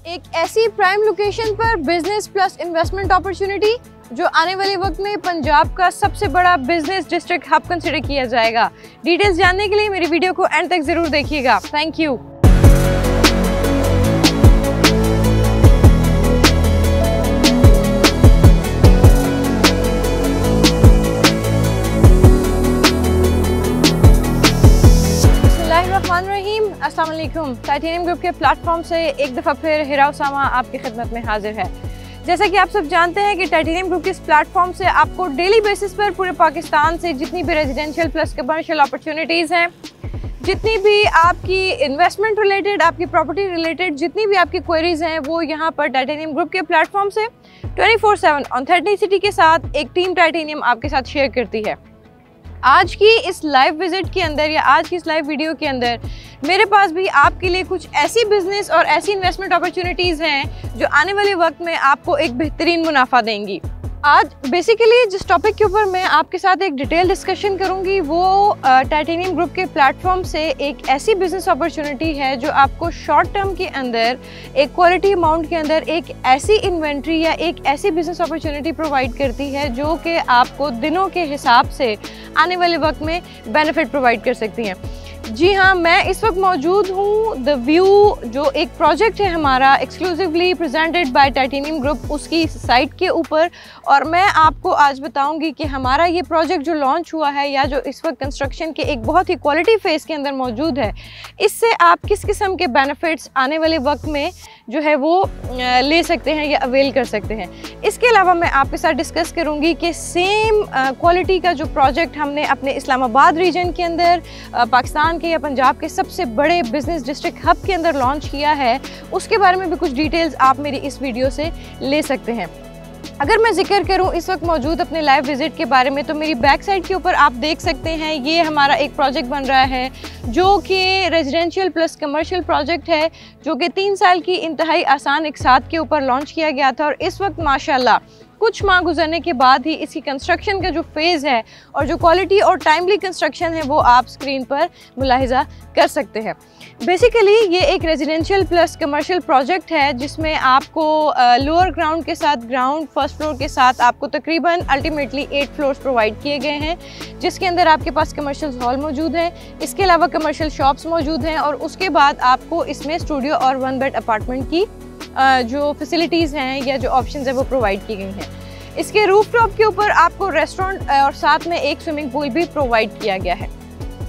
एक ऐसी prime location पर बिजनेस प्लस इन्वेस्टमेंट अपॉर्चुनिटी जो आने वाले वक्त में पंजाब का सबसे बड़ा बिजनेस डिस्ट्रिक्ट हब कंसिडर किया जाएगा। डिटेल्स जानने के लिए मेरी वीडियो को एंड तक जरूर देखिएगा। Thank you. अस्सलाम वालेकुम। टाइटेनियम ग्रुप के प्लेटफॉर्म से एक दफ़ा फिर हिरा उसामा आपकी खिदमत में हाजिर है। जैसा कि आप सब जानते हैं कि टाइटेनियम ग्रुप के इस प्लेटफॉर्म से आपको डेली बेसिस पर पूरे पाकिस्तान से जितनी भी रेजिडेंशियल प्लस कमर्शियल अपॉर्चुनिटीज़ हैं, जितनी भी आपकी इन्वेस्टमेंट रिलेटेड, आपकी प्रॉपर्टी रिलेटेड जितनी भी आपकी क्वेरीज हैं, वो यहाँ पर टाइटेनियम ग्रुप के प्लेटफॉर्म से 24/7 ऑथेंटिसिटी के साथ एक टीम टाइटेनियम आपके साथ शेयर करती है। आज की इस लाइव विजिट के अंदर या आज की इस लाइव वीडियो के अंदर मेरे पास भी आपके लिए कुछ ऐसी बिजनेस और ऐसी इन्वेस्टमेंट अपॉर्चुनिटीज़ हैं जो आने वाले वक्त में आपको एक बेहतरीन मुनाफा देंगी। आज बेसिकली जिस टॉपिक के ऊपर मैं आपके साथ एक डिटेल डिस्कशन करूंगी वो टाइटेनियम ग्रुप के प्लेटफॉर्म से एक ऐसी बिजनेस अपॉर्चुनिटी है जो आपको शॉर्ट टर्म के अंदर एक क्वालिटी अमाउंट के अंदर एक ऐसी इन्वेंट्री या एक ऐसी बिजनेस अपॉर्चुनिटी प्रोवाइड करती है जो कि आपको दिनों के हिसाब से आने वाले वक्त में बेनिफिट प्रोवाइड कर सकती हैं। जी हाँ, मैं इस वक्त मौजूद हूँ द व्यू, जो एक प्रोजेक्ट है हमारा exclusively presented by titanium group, उसकी साइट के ऊपर। और मैं आपको आज बताऊंगी कि हमारा ये प्रोजेक्ट जो लॉन्च हुआ है या जो इस वक्त कंस्ट्रक्शन के एक बहुत ही क्वालिटी फेज के अंदर मौजूद है, इससे आप किस किस्म के बेनिफिट्स आने वाले वक्त में जो है वो ले सकते हैं या अवेल कर सकते हैं। इसके अलावा मैं आपके साथ डिस्कस करूँगी कि सेम क्वालिटी का जो प्रोजेक्ट हमने अपने इस्लामाबाद रीजन के अंदर पाकिस्तान के या पंजाब के सबसे बड़े बिजनेस डिस्ट्रिक्ट हब के अंदर लॉन्च किया है, उसके बारे में भी कुछ डिटेल्स आप मेरी इस वीडियो से ले सकते हैं। अगर मैं जिक्र करूं इस वक्त मौजूद अपने लाइव विजिट के बारे में, तो मेरी बैक साइड के ऊपर आप देख सकते हैं ये हमारा एक प्रोजेक्ट बन रहा है जो कि रेजिडेंशियल प्लस कमर्शियल प्रोजेक्ट है, जो कि 3 साल की इंतहाई आसान एक साथ के ऊपर लॉन्च किया गया था। और इस वक्त माशाल्लाह कुछ माह गुजरने के बाद ही इसकी कंस्ट्रक्शन का जो फेज़ है और जो क्वालिटी और टाइमली कंस्ट्रक्शन है वो आप स्क्रीन पर मुलाहिजा कर सकते हैं। बेसिकली ये एक रेजिडेंशियल प्लस कमर्शियल प्रोजेक्ट है जिसमें आपको लोअर ग्राउंड के साथ ग्राउंड फर्स्ट फ्लोर के साथ आपको तकरीबन अल्टीमेटली 8 फ्लोर्स प्रोवाइड किए गए हैं, जिसके अंदर आपके पास कमर्शियल हॉल मौजूद है, इसके अलावा कमर्शियल शॉप्स मौजूद हैं, और उसके बाद आपको इसमें स्टूडियो और 1 बेड अपार्टमेंट की जो फैसिलिटीज़ हैं या जो ऑप्शंस हैं वो प्रोवाइड की गई हैं। इसके रूफटॉप के ऊपर आपको रेस्टोरेंट और साथ में एक स्विमिंग पूल भी प्रोवाइड किया गया है।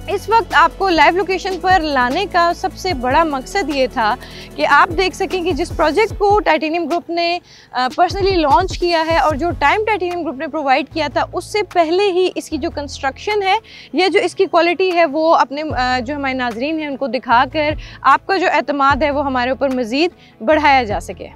इस वक्त आपको लाइव लोकेशन पर लाने का सबसे बड़ा मकसद ये था कि आप देख सकें कि जिस प्रोजेक्ट को टाइटेनियम ग्रुप ने पर्सनली लॉन्च किया है और जो टाइम टाइटेनियम ग्रुप ने प्रोवाइड किया था, उससे पहले ही इसकी जो कंस्ट्रक्शन है या जो इसकी क्वालिटी है वो अपने जो हमारे नाजरीन हैं उनको दिखाकर आपका जो एतमाद है वो हमारे ऊपर मज़ीद बढ़ाया जा सके।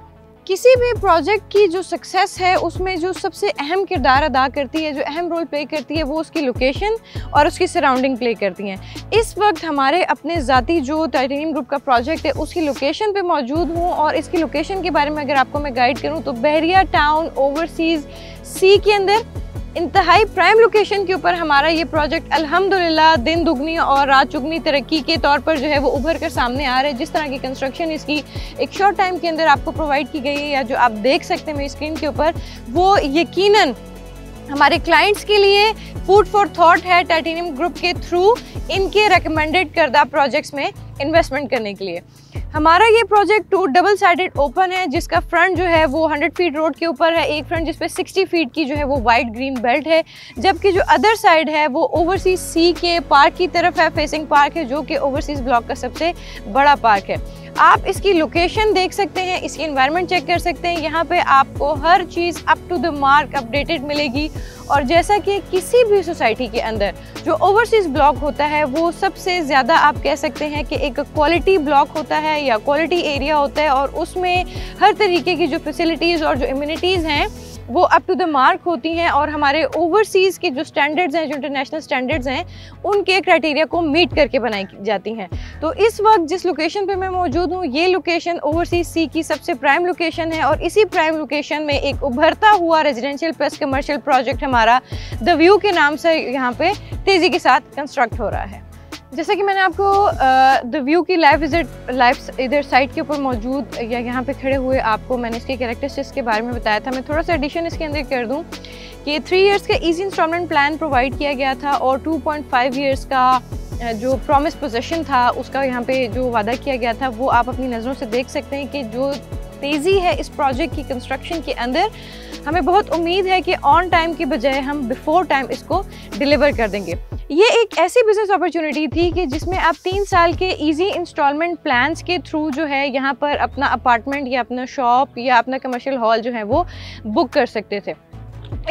किसी भी प्रोजेक्ट की जो सक्सेस है उसमें जो सबसे अहम किरदार अदा करती है, जो अहम रोल प्ले करती है, वो उसकी लोकेशन और उसकी सराउंडिंग प्ले करती हैं। इस वक्त हमारे अपने ज़ाती जो टाइटेनियम ग्रुप का प्रोजेक्ट है उसकी लोकेशन पे मौजूद हूँ, और इसकी लोकेशन के बारे में अगर आपको मैं गाइड करूँ तो बहरिया टाउन ओवरसीज़ सी के अंदर इंतहाई प्राइम लोकेशन के ऊपर हमारा ये प्रोजेक्ट अल्हम्दुलिल्लाह दिन दुगनी और रात चुगनी तरक्की के तौर पर जो है वो उभर कर सामने आ रहा है। जिस तरह की कंस्ट्रक्शन इसकी एक शॉर्ट टाइम के अंदर आपको प्रोवाइड की गई है या जो आप देख सकते हैं मेरी स्क्रीन के ऊपर, वो यकीनन हमारे क्लाइंट्स के लिए फूड फॉर थॉट है टाइटेनियम ग्रुप के थ्रू इनके रिकमेंडेड करदा प्रोजेक्ट्स में इन्वेस्टमेंट करने के लिए। हमारा ये प्रोजेक्ट 2 डबल साइडेड ओपन है, जिसका फ्रंट जो है वो 100 फीट रोड के ऊपर है, एक फ्रंट जिसपे 60 फीट की जो है वो वाइट ग्रीन बेल्ट है, जबकि जो अदर साइड है वो ओवरसीज सी के पार्क की तरफ है, फेसिंग पार्क है, जो कि ओवरसीज ब्लॉक का सबसे बड़ा पार्क है। आप इसकी लोकेशन देख सकते हैं, इसकी एनवायरनमेंट चेक कर सकते हैं, यहाँ पे आपको हर चीज़ up to the mark updated मिलेगी। और जैसा कि किसी भी सोसाइटी के अंदर जो ओवरसीज ब्लॉक होता है वो सबसे ज़्यादा आप कह सकते हैं कि एक क्वालिटी ब्लॉक होता है या क्वालिटी एरिया होता है, और उसमें हर तरीके की जो फैसिलिटीज़ और जो इम्यूनिटीज़ हैं वो अप टू द मार्क होती हैं, और हमारे ओवरसीज़ के जो स्टैंडर्ड्स हैं, जो इंटरनेशनल स्टैंडर्ड्स हैं, उनके क्राइटेरिया को मीट करके बनाई जाती हैं। तो इस वक्त जिस लोकेशन पे मैं मौजूद हूँ, ये लोकेशन ओवरसीज़ सी की सबसे प्राइम लोकेशन है, और इसी प्राइम लोकेशन में एक उभरता हुआ रेजिडेंशियल प्लस कमर्शियल प्रोजेक्ट हमारा द व्यू के नाम से यहाँ पे तेज़ी के साथ कंस्ट्रक्ट हो रहा है। जैसे कि मैंने आपको द व्यू की लाइव इधर साइट के ऊपर मौजूद या यहाँ पे खड़े हुए आपको मैंने इसके कैरेक्टरिस्टिक्स के बारे में बताया था। मैं थोड़ा सा एडिशन इसके अंदर कर दूँ कि 3 इयर्स का ईजी इंस्टॉलमेंट प्लान प्रोवाइड किया गया था और 2.5 इयर्स का जो प्रॉमिस पोजीशन था उसका यहाँ पे जो वादा किया गया था वो आप अपनी नज़रों से देख सकते हैं कि जो तेज़ी है इस प्रोजेक्ट की कंस्ट्रक्शन के अंदर, हमें बहुत उम्मीद है कि ऑन टाइम की बजाय हम बिफोर टाइम इसको डिलीवर कर देंगे। ये एक ऐसी बिजनेस अपॉर्चुनिटी थी कि जिसमें आप 3 साल के इजी इंस्टॉलमेंट प्लान्स के थ्रू जो है यहाँ पर अपना अपार्टमेंट या अपना शॉप या अपना कमर्शियल हॉल जो है वो बुक कर सकते थे।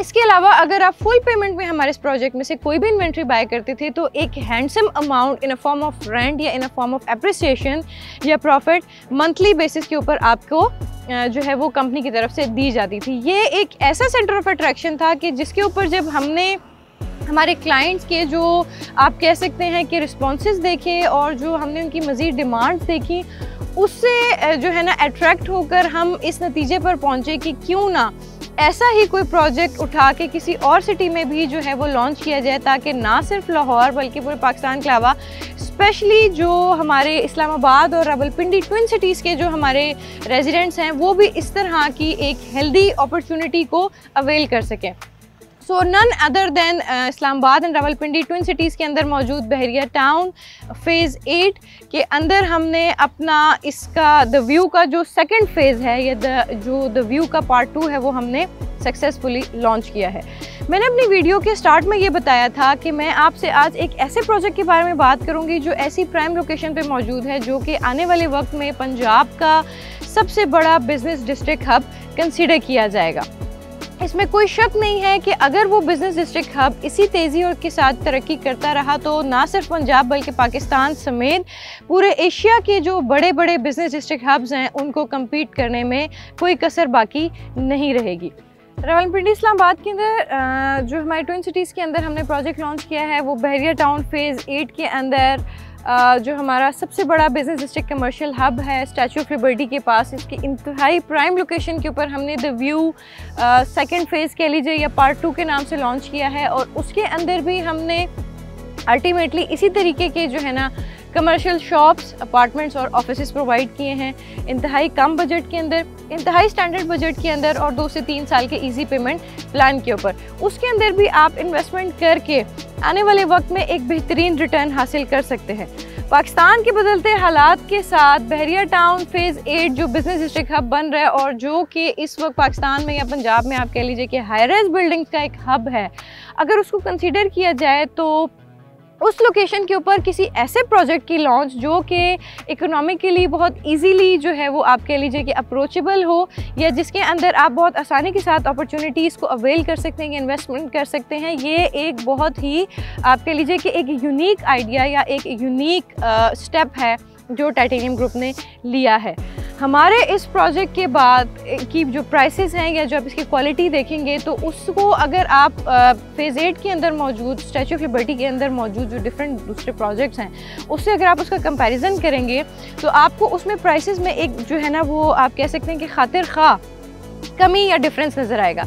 इसके अलावा अगर आप फुल पेमेंट में हमारे इस प्रोजेक्ट में से कोई भी इन्वेंट्री बाय करते थे तो एक handsome amount in a form of rent या इन अ फॉर्म ऑफ एप्रिसिएशन या प्रॉफिट मंथली बेसिस के ऊपर आपको जो है वो कंपनी की तरफ से दी जाती थी। ये एक ऐसा सेंटर ऑफ अट्रैक्शन था कि जिसके ऊपर जब हमने हमारे क्लाइंट्स के जो आप कह सकते हैं कि रिस्पॉन्सेज देखे और जो हमने उनकी मज़ीद डिमांड्स देखी, उससे जो है ना अट्रैक्ट होकर हम इस नतीजे पर पहुँचे कि क्यों ना ऐसा ही कोई प्रोजेक्ट उठा के किसी और सिटी में भी जो है वो लॉन्च किया जाए, ताकि ना सिर्फ लाहौर बल्कि पूरे पाकिस्तान के अलावा स्पेशली जो हमारे इस्लामाबाद और रावलपिंडी ट्विन सिटीज़ के जो हमारे रेजिडेंट्स हैं वो भी इस तरह की एक हेल्दी अपॉर्चुनिटी को अवेल कर सकें। So none other than Islamabad and Rawalpindi twin cities के अंदर मौजूद बहरिया टाउन फ़ेज़ 8 के अंदर हमने अपना इसका द व्यू का जो सेकंड फेज़ है या द व्यू का पार्ट 2 है वो हमने सक्सेसफुली लॉन्च किया है। मैंने अपनी वीडियो के स्टार्ट में ये बताया था कि मैं आपसे आज एक ऐसे प्रोजेक्ट के बारे में बात करूँगी जो ऐसी प्राइम लोकेशन पे मौजूद है जो कि आने वाले वक्त में पंजाब का सबसे बड़ा बिजनेस डिस्ट्रिक्ट हब कंसिडर किया जाएगा। इसमें कोई शक नहीं है कि अगर वो बिज़नेस डिस्ट्रिक्ट हब इसी तेज़ी और के साथ तरक्की करता रहा तो ना सिर्फ पंजाब बल्कि पाकिस्तान समेत पूरे एशिया के जो बड़े बड़े बिज़नेस डिस्ट्रिक्ट हब्स हैं उनको कम्पीट करने में कोई कसर बाकी नहीं रहेगी। रावलपिंडी इस्लामाबाद के अंदर जो हमारे ट्विन सिटीज़ के अंदर हमने प्रोजेक्ट लॉन्च किया है वो बहरिया टाउन फ़ेज़ 8 के अंदर जो हमारा सबसे बड़ा बिजनेस डिस्ट्रिक्ट कमर्शियल हब है स्टैचू ऑफ लिबर्टी के पास, इसकी इंतहाई प्राइम लोकेशन के ऊपर हमने द व्यू सेकंड फेज़ कह लीजिए या पार्ट 2 के नाम से लॉन्च किया है। और उसके अंदर भी हमने अल्टीमेटली इसी तरीके के जो है ना कमर्शियल शॉप्स, अपार्टमेंट्स और ऑफिसेस प्रोवाइड किए हैं इंतहाई कम बजट के अंदर, इंतहाई स्टैंडर्ड बजट के अंदर और 2 से 3 साल के इजी पेमेंट प्लान के ऊपर। उसके अंदर भी आप इन्वेस्टमेंट करके आने वाले वक्त में एक बेहतरीन रिटर्न हासिल कर सकते हैं। पाकिस्तान के बदलते हालात के साथ बहरिया टाउन फ़ेज़ 8 जो बिज़नेस डिस्ट्रिक्ट हब बन रहा है और जो कि इस वक्त पाकिस्तान में या पंजाब में आप कह लीजिए कि हाई राइज बिल्डिंग्स का एक हब है, अगर उसको कंसीडर किया जाए तो उस लोकेशन के ऊपर किसी ऐसे प्रोजेक्ट की लॉन्च जो कि इकोनॉमिकली बहुत इजीली जो है वो आप कह लीजिए कि अप्रोचेबल हो या जिसके अंदर आप बहुत आसानी के साथ अपॉर्चुनिटीज़ को अवेल कर सकते हैं, इन्वेस्टमेंट कर सकते हैं, ये एक बहुत ही आप कह लीजिए कि एक यूनिक आइडिया या एक यूनिक स्टेप है जो टाइटेनियम ग्रुप ने लिया है। हमारे इस प्रोजेक्ट के बाद की जो प्राइसेस हैं या जो आप इसकी क्वालिटी देखेंगे तो उसको अगर आप फ़ेज़ 8 के अंदर मौजूद स्टैचू ऑफ लिबर्टी के अंदर मौजूद जो डिफरेंट दूसरे प्रोजेक्ट्स हैं उससे अगर आप उसका कंपैरिजन करेंगे तो आपको उसमें प्राइसेस में एक जो है ना वो आप कह सकते हैं कि खातिर खा कमी या डिफरेंस नज़र आएगा।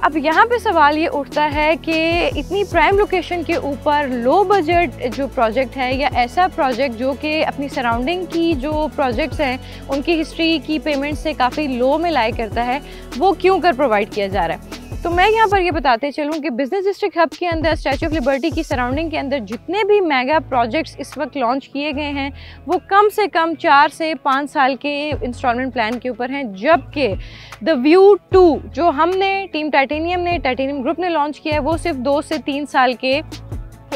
अब यहाँ पे सवाल ये उठता है कि इतनी प्राइम लोकेशन के ऊपर लो बजट जो प्रोजेक्ट है या ऐसा प्रोजेक्ट जो कि अपनी सराउंडिंग की जो प्रोजेक्ट्स हैं उनकी हिस्ट्री की पेमेंट से काफ़ी लो में लाई करता है, वो क्यों कर प्रोवाइड किया जा रहा है। तो मैं यहाँ पर ये बताते चलूँ कि बिज़नेस डिस्ट्रिक्ट हब के अंदर स्टैचू ऑफ लिबर्टी की सराउंडिंग के अंदर जितने भी मेगा प्रोजेक्ट्स इस वक्त लॉन्च किए गए हैं वो कम से कम 4 से 5 साल के इंस्टॉलमेंट प्लान के ऊपर हैं, जबकि द व्यू 2 जो हमने टीम टाइटेनियम ग्रुप ने लॉन्च किया है वो सिर्फ 2 से 3 साल के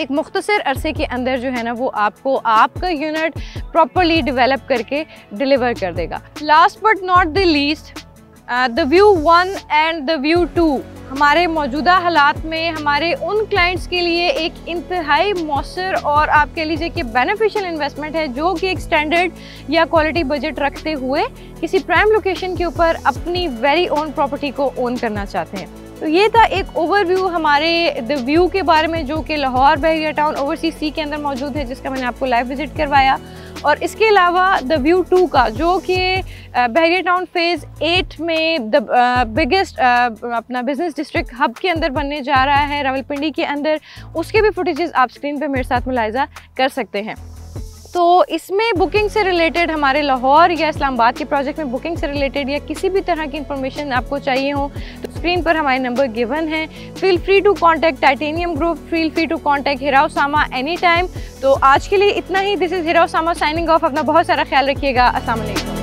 एक मुख्तसर अरसे के अंदर जो है ना वो आपको आपका यूनिट प्रॉपरली डेवलप करके डिलीवर कर देगा। Last but not the least the view 1 and the view 2 हमारे मौजूदा हालात में हमारे उन क्लाइंट्स के लिए एक इंतहाई मौसर और आप कह लीजिए कि बेनिफिशियल इन्वेस्टमेंट है जो कि एक स्टैंडर्ड या क्वालिटी बजट रखते हुए किसी प्राइम लोकेशन के ऊपर अपनी वेरी ओन प्रॉपर्टी को ओन करना चाहते हैं। तो ये था एक ओवरव्यू हमारे द व्यू के बारे में जो कि लाहौर बहरिया टाउन ओवरसीज सी के अंदर मौजूद है, जिसका मैंने आपको लाइव विजिट करवाया। और इसके अलावा द व्यू 2 का जो कि बहरिया टाउन फ़ेज़ 8 में द बिगेस्ट अपना बिजनेस डिस्ट्रिक्ट हब के अंदर बनने जा रहा है रावलपिंडी के अंदर, उसके भी फुटेजेस आप स्क्रीन पे मेरे साथ मुलाहिजा कर सकते हैं। तो इसमें बुकिंग से रिलेटेड हमारे लाहौर या इस्लामाबाद के प्रोजेक्ट में बुकिंग से रिलेटेड या किसी भी तरह की इंफॉर्मेशन आपको चाहिए हो तो स्क्रीन पर हमारे नंबर गिवन है। Feel free to contact titanium group, feel free to contact Hira Usama any time. तो आज के लिए इतना ही। This is Hira Usama signing off. अपना बहुत सारा ख्याल रखिएगा। अस्सलाम वालेकुम।